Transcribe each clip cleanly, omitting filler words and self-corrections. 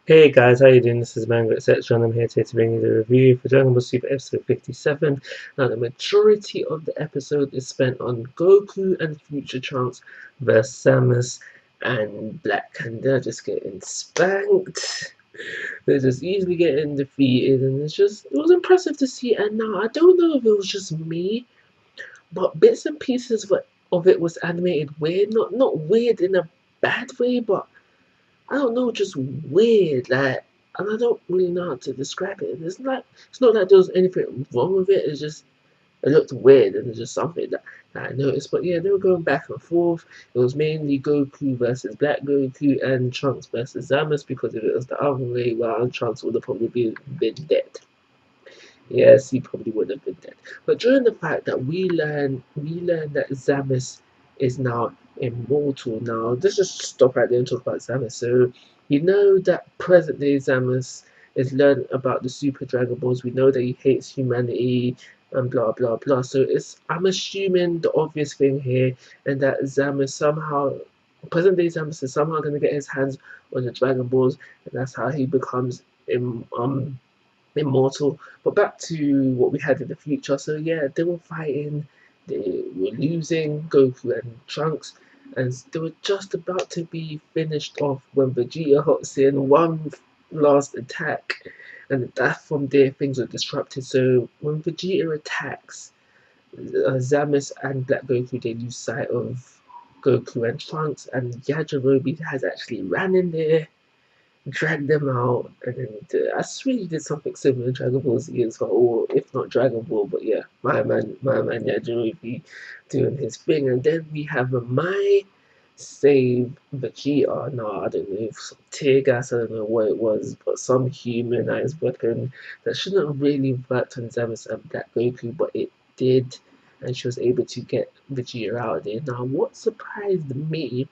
Hey guys, how you doing? This is Manga, etc. and I'm here today to bring you the review for Dragon Ball Super episode 57. Now, the majority of the episode is spent on Goku and Future Trunks versus Samus and Black, and they're just getting spanked. They're just easily getting defeated, and it was impressive to see. And now, I don't know if it was just me, but bits and pieces of it was animated weird. Not weird in a bad way, but I don't know, just weird, like, and I don't really know how to describe it. It's not that there was anything wrong with it. It's just it looked weird, and it's just something that I noticed. But yeah, they were going back and forth. It was mainly Goku versus Black Goku and Trunks versus Zamasu because if it was the other way, well, Trunks would have probably been dead. Yes, he probably would have been dead. But during the fact that we learn that Zamus is now immortal. Now, let's just stop right there and talk about Zamus. So, you know that present day Zamus is learning about the Super Dragon Balls. We know that he hates humanity and blah blah blah. So I'm assuming the obvious thing here, and that Zamus somehow, present day Zamus is somehow going to get his hands on the Dragon Balls, and that's how he becomes immortal. But back to what we had in the future. So yeah, they were fighting, they were losing Goku and Trunks, and they were just about to be finished off when Vegeta hops in one last attack, and that from there things were disrupted. So when Vegeta attacks, Zamus and Black Goku they lose sight of Goku and Trunks, and Yajirobe has actually ran in there, drag them out, and then I swear he did something similar in Dragon Ball Z as well, or if not Dragon Ball, but yeah, my man Yajirobe doing his thing, and then we have a Mai save Vegeta. No, I don't know if some tear gas, I don't know what it was, but some humanized weapon that shouldn't have really worked on Zamasu and Black Goku, but it did, and she was able to get Vegeta out of there. Now, what surprised me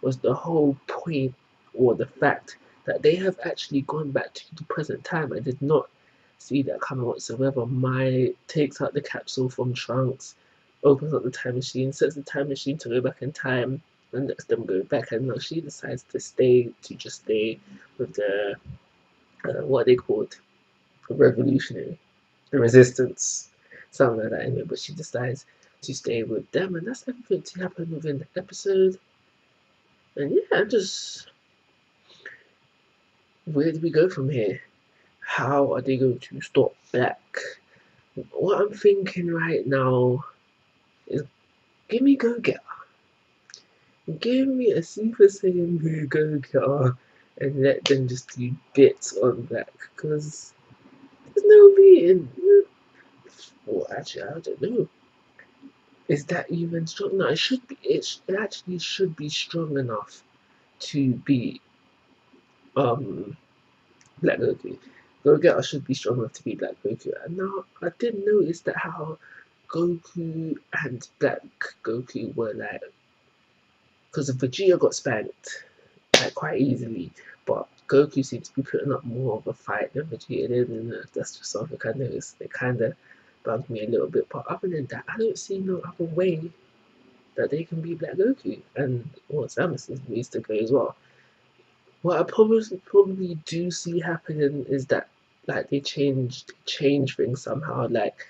was the whole point or the fact that they have actually gone back to the present time. I did not see that coming whatsoever. Mai takes out the capsule from Trunks, opens up the time machine, sets the time machine to go back in time, and lets them go back. And now she decides to just stay with the what they called the revolutionary, the resistance, something like that. Anyway, but she decides to stay with them, and that's everything to happen within the episode. And yeah, just where do we go from here? How are they going to stop Black? What I'm thinking right now is give me Go Getter. Give me a Super Saiyan Blue Go Getter and let them just do bits on Black. Because there's no reason. Well, actually, I don't know. Is that even strong? No, it should be. It actually should be strong enough to beat um Black Goku. Go Getter should be strong enough to beat Black Goku. And now I did notice that how Goku and Black Goku were like, because Vegeta got spanked like quite easily, but Goku seemed to be putting up more of a fight than Vegeta did, and that's just something I noticed. It kind of bugged me a little bit, but other than that, I don't see no other way that they can beat Black Goku, and well, Samus needs to go as well. What I probably do see happening is that like they change things somehow. Like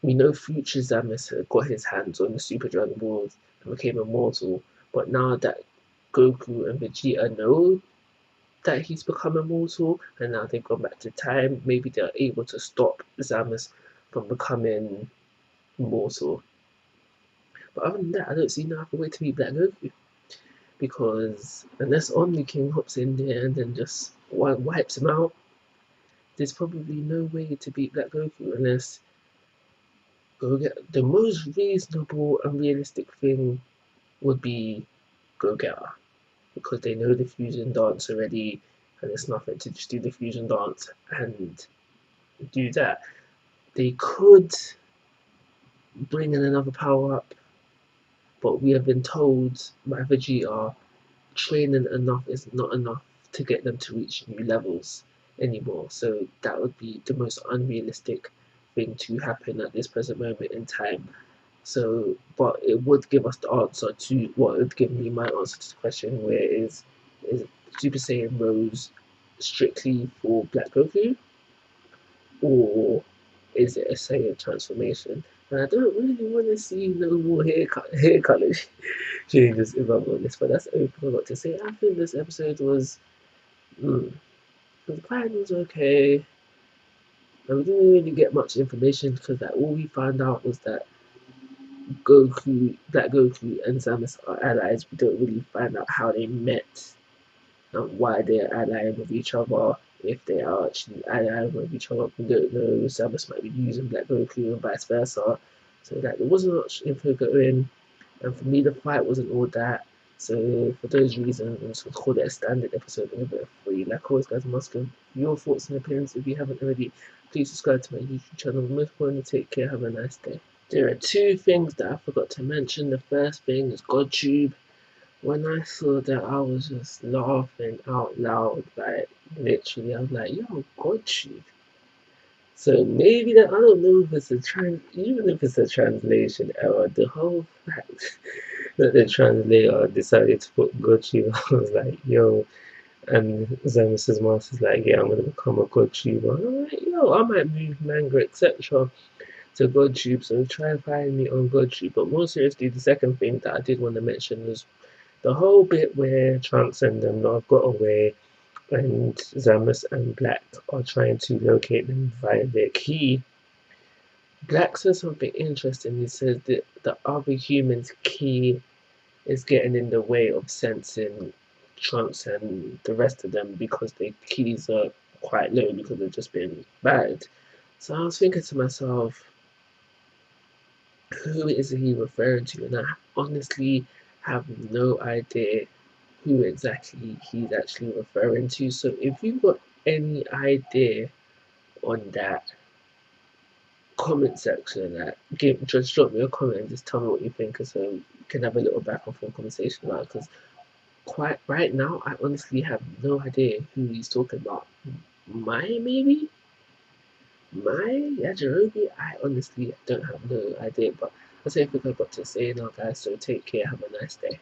we know Future Zamus had got his hands on the Super Dragon Balls and became immortal, but now that Goku and Vegeta know that he's become immortal and now they've gone back to time, maybe they're able to stop Zamus from becoming immortal. But other than that, I don't see no other way to beat Black Goku because unless Omni King hops in there and then just wipes him out, there's probably no way to beat Black Goku unless Go get the most reasonable and realistic thing would be Go Getter because they know the fusion dance already and it's nothing to just do the fusion dance and do that. They could bring in another power up, but we have been told by Vegeta training enough is not enough to get them to reach new levels anymore. So that would be the most unrealistic thing to happen at this present moment in time. So, but it would give us the answer to what would give me my answer to the question, where is Super Saiyan rose strictly for Black Goku, or is it a Saiyan transformation? And I don't really want to see no more hair color changes if I'm honest, but that's open a lot to say. I think this episode was, the plan was okay. And we didn't really get much information because like all we found out was that Black Goku, and Zamasu are allies. We don't really find out how they met and why they're allying with each other. If they are actually allying with each other, we don't know. Zamasu might be using Black Goku and vice versa. So like there wasn't much info going, and for me the fight wasn't all that. So for those reasons, I'm just gonna call it a standard episode of it for you. Like always, guys, must give your thoughts and opinions. If you haven't already, please subscribe to my YouTube channel. Most importantly, take care. Have a nice day. There are two things that I forgot to mention. The first thing is GodTube. When I saw that, I was just laughing out loud. Like, literally, I was like, yo, GodTube. So maybe that, I don't know if it's even if it's a translation error, the whole fact that the translator decided to put GodTube, I was like, yo, and Zama's master's like, yeah, I'm gonna become a GodTuber. And I'm like, yo, I might move Manga, etc. to GodTube, so try and find me on GodTube. But more seriously, the second thing that I did want to mention was the whole bit where Trunks and them have got away, and Zamus and Black are trying to locate them via their key. Black says something interesting. He says that the other human's key is getting in the way of sensing Trunks and the rest of them because their keys are quite low because they've just been bad. So I was thinking to myself, who is he referring to? And I honestly have no idea who exactly he's actually referring to. So if you've got any idea on that, comment section, just drop me a comment and just tell me what you think, so we can have a little back and forth conversation about it. Because quite right now, I honestly have no idea who he's talking about. Maybe my Yajirobe, I honestly don't have no idea, but that's everything I've got to say now, guys. So take care, have a nice day.